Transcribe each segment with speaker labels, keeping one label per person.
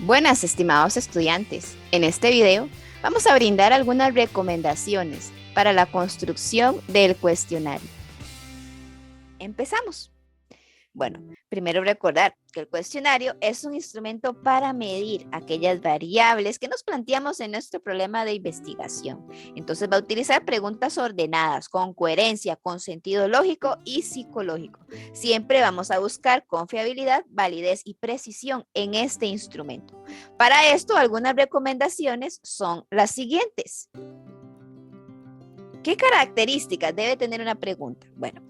Speaker 1: Buenas, estimados estudiantes. En este video vamos a brindar algunas recomendaciones para la construcción del cuestionario. Empezamos. Bueno, primero recordar que el cuestionario es un instrumento para medir aquellas variables que nos planteamos en nuestro problema de investigación. Entonces va a utilizar preguntas ordenadas, con coherencia, con sentido lógico y psicológico. Siempre vamos a buscar confiabilidad, validez y precisión en este instrumento. Para esto, algunas recomendaciones son las siguientes. ¿Qué características debe tener una pregunta? Bueno,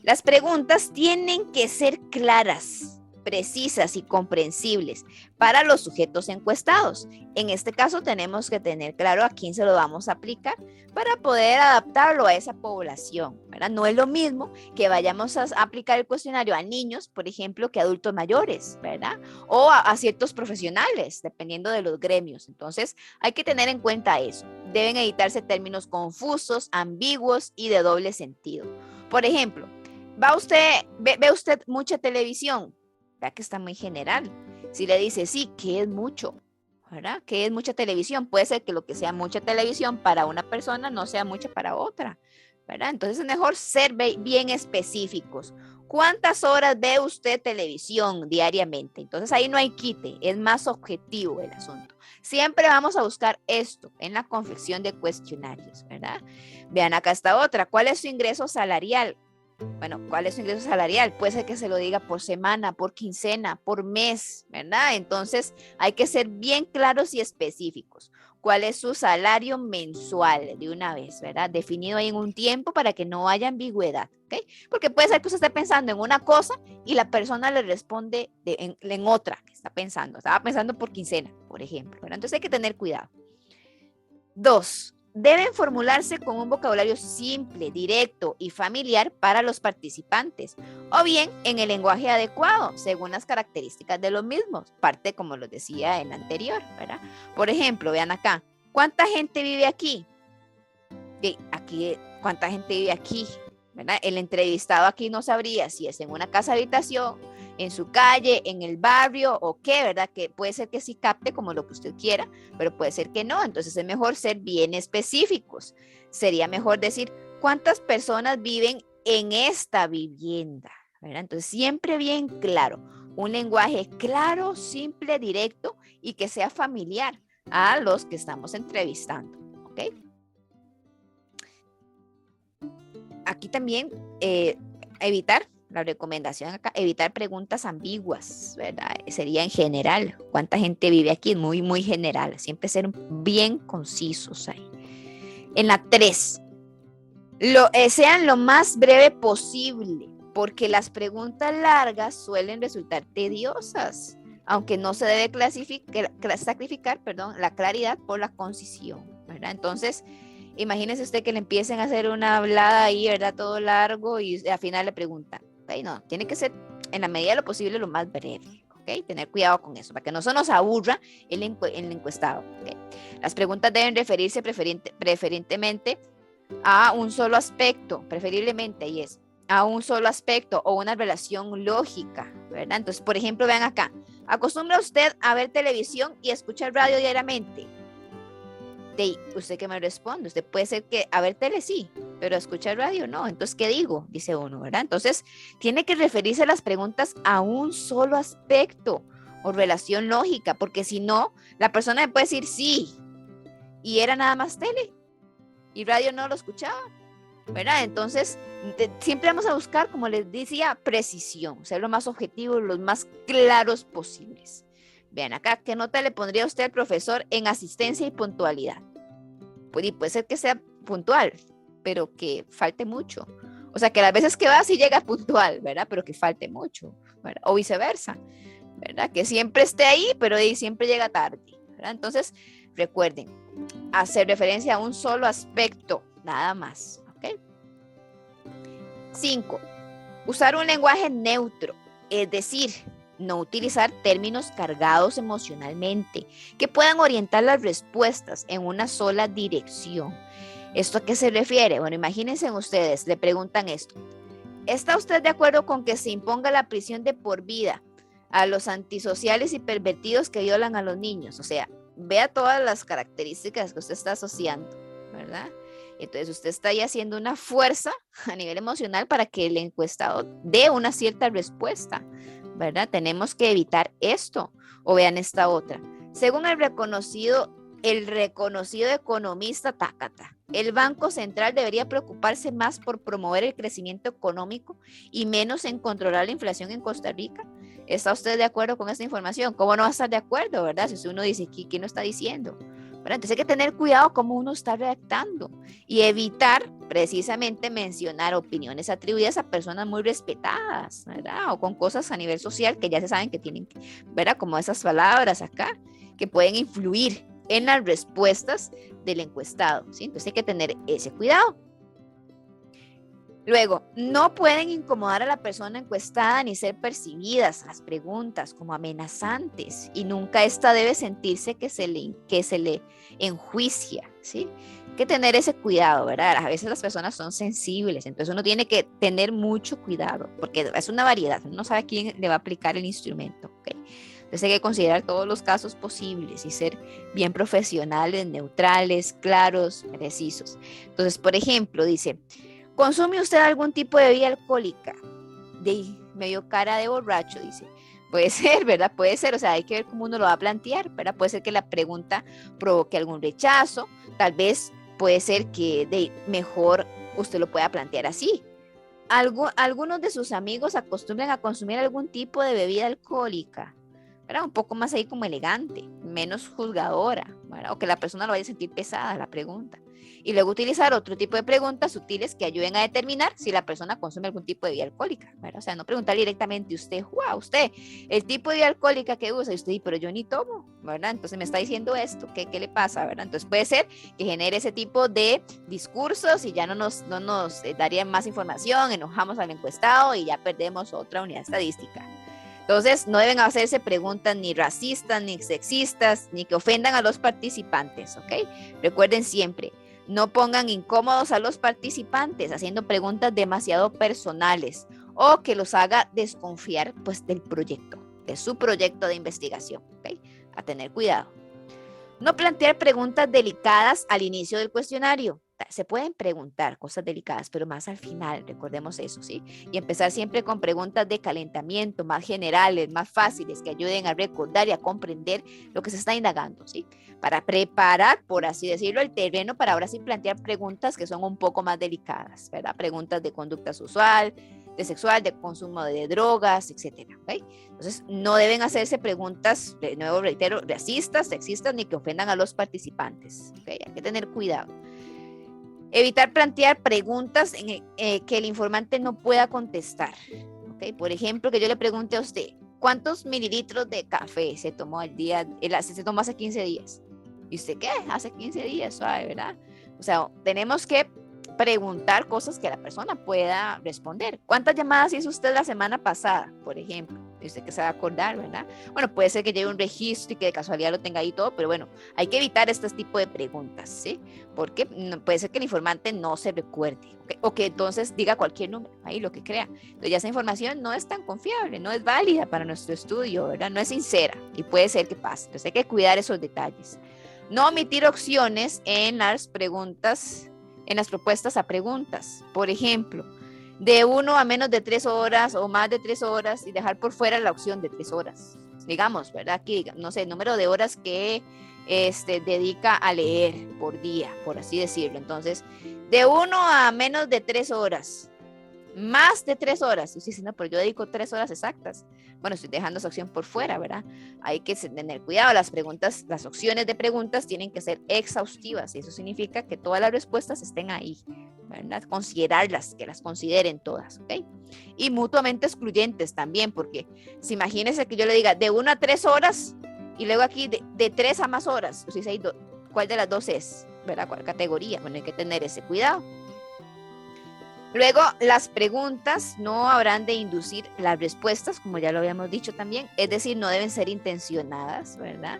Speaker 1: las preguntas tienen que ser claras, precisas y comprensibles para los sujetos encuestados. En este caso tenemos que tener claro a quién se lo vamos a aplicar para poder adaptarlo a esa población, ¿verdad? No es lo mismo que vayamos a aplicar el cuestionario a niños, por ejemplo, que a adultos mayores, ¿verdad? O a ciertos profesionales, dependiendo de los gremios. Entonces, hay que tener en cuenta eso. Deben evitarse términos confusos, ambiguos y de doble sentido. Por ejemplo, ve usted mucha televisión, vea que está muy general. Si le dice sí, ¿qué es mucho? ¿Verdad? ¿Qué es mucha televisión? Puede ser que lo que sea mucha televisión para una persona no sea mucha para otra, ¿verdad? Entonces es mejor ser bien específicos. ¿Cuántas horas ve usted televisión diariamente? Entonces ahí no hay quite, es más objetivo el asunto. Siempre vamos a buscar esto en la confección de cuestionarios, ¿verdad? Vean acá está otra. ¿Cuál es su ingreso salarial? Bueno, ¿cuál es su ingreso salarial? Puede ser que se lo diga por semana, por quincena, por mes, ¿verdad? Entonces hay que ser bien claros y específicos. ¿Cuál es su salario mensual de una vez, ¿verdad? Definido ahí en un tiempo para que no haya ambigüedad, ¿ok? Porque puede ser que usted esté pensando en una cosa y la persona le responde en otra que está pensando. Estaba pensando por quincena, por ejemplo, ¿verdad? Entonces hay que tener cuidado. 2. Deben formularse con un vocabulario simple, directo y familiar para los participantes, o bien en el lenguaje adecuado, según las características de los mismos, parte como lo decía en la anterior, ¿verdad? Por ejemplo, vean acá, ¿cuánta gente vive aquí? ¿Cuánta gente vive aquí? ¿Verdad? El entrevistado aquí no sabría si es en una casa habitación, en su calle, en el barrio o qué, ¿verdad? Que puede ser que sí capte como lo que usted quiera, pero puede ser que no. Entonces es mejor ser bien específicos. Sería mejor decir cuántas personas viven en esta vivienda, ¿verdad? Entonces siempre bien claro. Un lenguaje claro, simple, directo y que sea familiar a los que estamos entrevistando, ¿ok? Aquí también evitar, la recomendación acá, evitar preguntas ambiguas, ¿verdad? Sería en general, ¿cuánta gente vive aquí? Muy, muy general, siempre ser bien concisos ahí. En la 3, sean lo más breve posible, porque las preguntas largas suelen resultar tediosas, aunque no se debe sacrificar, la claridad por la concisión, ¿verdad? Entonces, imagínese usted que le empiecen a hacer una hablada ahí, ¿verdad? Todo largo y al final le preguntan. Okay, no, tiene que ser en la medida de lo posible lo más breve. ¿Ok? Tener cuidado con eso, para que no se nos aburra el encuestado. ¿Okay? Las preguntas deben referirse preferentemente a un solo aspecto, preferiblemente, y es a un solo aspecto o una relación lógica, ¿verdad? Entonces, por ejemplo, vean acá, ¿acostumbra usted a ver televisión y escuchar radio diariamente? ¿Usted qué me responde? Usted puede ser que a ver tele sí, pero a escuchar radio no. Entonces, ¿qué digo? Dice uno, ¿verdad? Entonces, tiene que referirse las preguntas a un solo aspecto o relación lógica, porque si no, la persona me puede decir sí, y era nada más tele, y radio no lo escuchaba, ¿verdad? Entonces, siempre vamos a buscar, como les decía, precisión, ser lo más objetivos, los más claros posibles. Vean acá, ¿qué nota le pondría usted al profesor en asistencia y puntualidad? Puede ser que sea puntual, pero que falte mucho. O sea, que las veces que va sí llega puntual, ¿verdad? Pero que falte mucho, ¿verdad? O viceversa, ¿verdad? Que siempre esté ahí, pero siempre llega tarde, ¿verdad? Entonces, recuerden, hacer referencia a un solo aspecto, nada más, ¿ok? 5. Usar un lenguaje neutro, es decir, no utilizar términos cargados emocionalmente que puedan orientar las respuestas en una sola dirección. ¿Esto a qué se refiere? Bueno, imagínense ustedes, le preguntan esto. ¿Está usted de acuerdo con que se imponga la prisión de por vida a los antisociales y pervertidos que violan a los niños. O sea, vea todas las características que usted está asociando, ¿verdad? Entonces usted está ahí haciendo una fuerza a nivel emocional para que el encuestado dé una cierta respuesta, ¿verdad? Tenemos que evitar esto. O vean esta otra. Según el reconocido economista Takata, el Banco Central debería preocuparse más por promover el crecimiento económico y menos en controlar la inflación en Costa Rica. ¿Está usted de acuerdo con esta información? ¿Cómo no va a estar de acuerdo, verdad? Si uno dice, ¿qué no está diciendo? ¿Verdad? Entonces hay que tener cuidado cómo uno está redactando y evitar precisamente mencionar opiniones atribuidas a personas muy respetadas, ¿verdad? O con cosas a nivel social que ya se saben que tienen, ¿verdad? Como esas palabras acá que pueden influir en las respuestas del encuestado, ¿sí? Entonces hay que tener ese cuidado. Luego, no pueden incomodar a la persona encuestada ni ser percibidas las preguntas como amenazantes y nunca esta debe sentirse que se le enjuicia, ¿sí? Hay que tener ese cuidado, ¿verdad? A veces las personas son sensibles, entonces uno tiene que tener mucho cuidado porque es una variedad, uno no sabe a quién le va a aplicar el instrumento, ¿ok? Entonces hay que considerar todos los casos posibles y ser bien profesionales, neutrales, claros, precisos. Entonces, por ejemplo, dice, ¿consume usted algún tipo de bebida alcohólica? Medio cara de borracho, dice. Puede ser, ¿verdad? Puede ser, o sea, hay que ver cómo uno lo va a plantear, ¿verdad? Puede ser que la pregunta provoque algún rechazo, tal vez puede ser que mejor usted lo pueda plantear así. Algunos de sus amigos acostumbran a consumir algún tipo de bebida alcohólica, ¿verdad? Un poco más ahí como elegante, menos juzgadora, ¿verdad? O que la persona lo vaya a sentir pesada la pregunta. Y luego utilizar otro tipo de preguntas sutiles que ayuden a determinar si la persona consume algún tipo de bebida alcohólica, ¿verdad? O sea, no preguntar directamente usted, wow, usted, el tipo de bebida alcohólica que usa, y usted, pero yo ni tomo, ¿verdad? Entonces me está diciendo esto, ¿qué le pasa, verdad? Entonces puede ser que genere ese tipo de discursos y ya no nos daría más información, enojamos al encuestado y ya perdemos otra unidad estadística. Entonces, no deben hacerse preguntas ni racistas, ni sexistas, ni que ofendan a los participantes, ¿ok? Recuerden siempre, no pongan incómodos a los participantes haciendo preguntas demasiado personales o que los haga desconfiar, pues, del proyecto, de su proyecto de investigación, ¿ok? A tener cuidado. No plantear preguntas delicadas al inicio del cuestionario. Se pueden preguntar cosas delicadas, pero más al final, recordemos eso, ¿sí? Y empezar siempre con preguntas de calentamiento, más generales, más fáciles, que ayuden a recordar y a comprender lo que se está indagando, ¿sí? Para preparar, por así decirlo, el terreno para ahora sí plantear preguntas que son un poco más delicadas, ¿verdad? Preguntas de conducta sexual, de consumo de drogas, etcétera, ¿ok? Entonces, no deben hacerse preguntas, de nuevo reitero, racistas, sexistas, ni que ofendan a los participantes, ¿ok? Hay que tener cuidado. Evitar plantear preguntas que el informante no pueda contestar. ¿Okay? Por ejemplo, que yo le pregunte a usted, ¿cuántos mililitros de café se tomó se tomó hace 15 días? ¿Y usted qué? Hace 15 días, suave, ¿verdad? O sea, tenemos que preguntar cosas que la persona pueda responder. ¿Cuántas llamadas hizo usted la semana pasada, por ejemplo? Y usted que se va a acordar, ¿verdad? Bueno, puede ser que lleve un registro y que de casualidad lo tenga ahí todo, pero bueno, hay que evitar este tipo de preguntas, ¿sí? Porque puede ser que el informante no se recuerde, ¿okay? O que entonces diga cualquier número, ahí lo que crea. Entonces ya esa información no es tan confiable, no es válida para nuestro estudio, ¿verdad? No es sincera y puede ser que pase. Entonces hay que cuidar esos detalles. No omitir opciones en las preguntas, en las propuestas a preguntas. Por ejemplo, de 1 a menos de 3 horas o más de 3 horas y dejar por fuera la opción de 3 horas. Digamos, ¿verdad? Aquí, no sé, el número de horas que dedica a leer por día, por así decirlo. Entonces, de 1 a menos de 3 horas, más de 3 horas. Y si no, pero yo dedico 3 horas exactas. Bueno, estoy dejando esa opción por fuera, ¿verdad? Hay que tener cuidado. Las preguntas, las opciones de preguntas tienen que ser exhaustivas. Y eso significa que todas las respuestas estén ahí, ¿verdad? Considerarlas, que las consideren todas, ¿ok? Y mutuamente excluyentes también, porque si imagínense que yo le diga de 1 a 3 horas y luego aquí de 3 a más horas, pues dice, ¿cuál de las dos es? ¿Verdad? ¿Cuál categoría? Bueno, hay que tener ese cuidado. Luego, las preguntas no habrán de inducir las respuestas, como ya lo habíamos dicho también, es decir, no deben ser intencionadas, ¿verdad?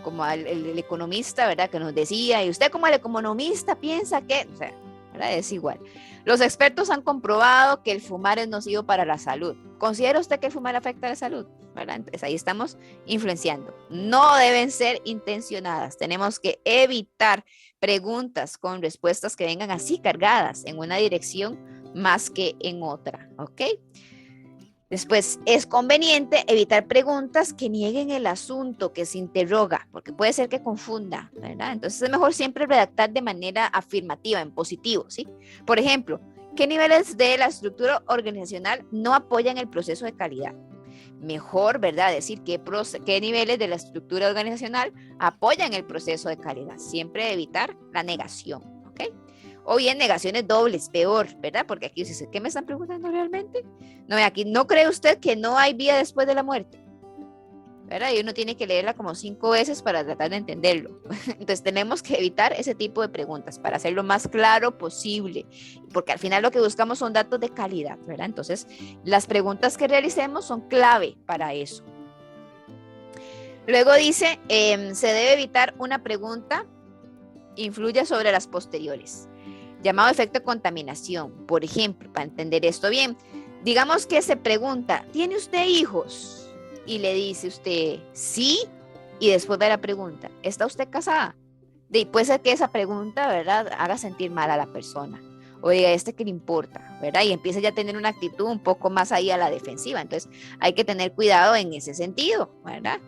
Speaker 1: Como el economista, ¿verdad? Que nos decía, y usted como el economista piensa que, o sea, ¿verdad? Es igual. Los expertos han comprobado que el fumar es nocivo para la salud. ¿considera usted que el fumar afecta a la salud? ¿Verdad? Entonces ahí estamos influenciando. No deben ser intencionadas. Tenemos que evitar preguntas con respuestas que vengan así cargadas en una dirección más que en otra, ¿ok? Después, es conveniente evitar preguntas que nieguen el asunto que se interroga, porque puede ser que confunda, ¿verdad? Entonces es mejor siempre redactar de manera afirmativa, en positivo, ¿sí? Por ejemplo, ¿qué niveles de la estructura organizacional no apoyan el proceso de calidad? Mejor, ¿verdad? Decir qué niveles de la estructura organizacional apoyan el proceso de calidad. Siempre evitar la negación, ¿ok? O bien negaciones dobles, peor, ¿verdad? Porque aquí dice, ¿qué me están preguntando realmente? No, aquí, ¿no cree usted que no hay vida después de la muerte? ¿Verdad? Y uno tiene que leerla como 5 veces para tratar de entenderlo. Entonces tenemos que evitar ese tipo de preguntas para hacerlo más claro posible, porque al final lo que buscamos son datos de calidad, ¿verdad? Entonces las preguntas que realicemos son clave para eso. Luego dice, se debe evitar una pregunta influya sobre las posteriores, llamado efecto de contaminación. Por ejemplo, para entender esto bien, digamos que se pregunta, ¿tiene usted hijos? Y le dice usted, sí, y después de la pregunta, ¿está usted casada? Y puede ser que esa pregunta, ¿verdad?, haga sentir mal a la persona. O diga, ¿qué le importa? ¿Verdad? Y empieza ya a tener una actitud un poco más ahí a la defensiva. Entonces, hay que tener cuidado en ese sentido, ¿verdad?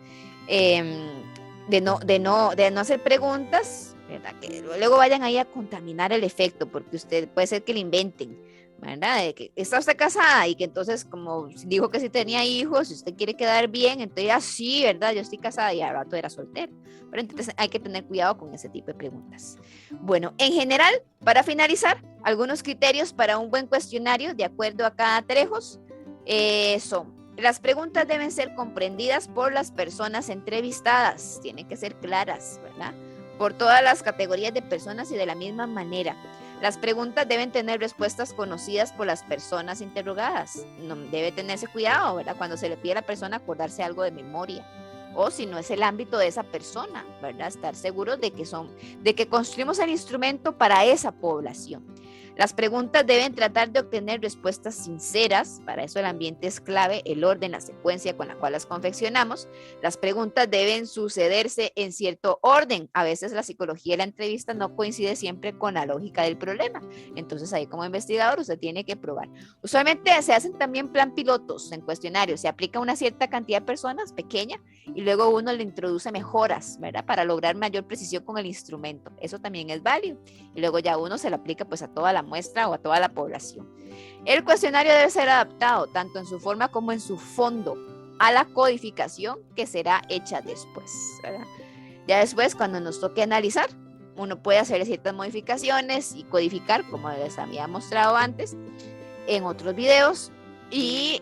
Speaker 1: De no hacer preguntas, ¿verdad? Que luego vayan ahí a contaminar el efecto, porque usted puede ser que le inventen, ¿verdad? De que está usted casada y que entonces como dijo que sí tenía hijos, si usted quiere quedar bien, entonces ya sí, ¿verdad? Yo estoy casada y al rato era soltera. Pero entonces hay que tener cuidado con ese tipo de preguntas. Bueno, en general, para finalizar, algunos criterios para un buen cuestionario de acuerdo a cada Trejos son: las preguntas deben ser comprendidas por las personas entrevistadas, tienen que ser claras, ¿verdad? Por todas las categorías de personas y de la misma manera. Las preguntas deben tener respuestas conocidas por las personas interrogadas. No, debe tenerse cuidado, ¿verdad? Cuando se le pide a la persona acordarse algo de memoria, o si no es el ámbito de esa persona, ¿verdad? Estar seguros de que construimos el instrumento para esa población. Las preguntas deben tratar de obtener respuestas sinceras, para eso el ambiente es clave, el orden, la secuencia con la cual las confeccionamos. Las preguntas deben sucederse en cierto orden. A veces la psicología de la entrevista no coincide siempre con la lógica del problema. Entonces ahí como investigador usted tiene que probar. Usualmente se hacen también plan pilotos en cuestionarios, se aplica a una cierta cantidad de personas pequeña y luego uno le introduce mejoras, ¿verdad? Para lograr mayor precisión con el instrumento. Eso también es válido. Y luego ya uno se lo aplica pues a toda la muestra o a toda la población. El cuestionario debe ser adaptado tanto en su forma como en su fondo a la codificación que será hecha después, ¿verdad? Ya después, cuando nos toque analizar, uno puede hacer ciertas modificaciones y codificar, como les había mostrado antes en otros videos, y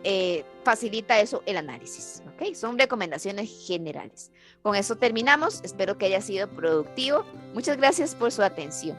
Speaker 1: facilita eso el análisis, ¿ok? Son recomendaciones generales. Con eso terminamos. Espero que haya sido productivo. Muchas gracias por su atención.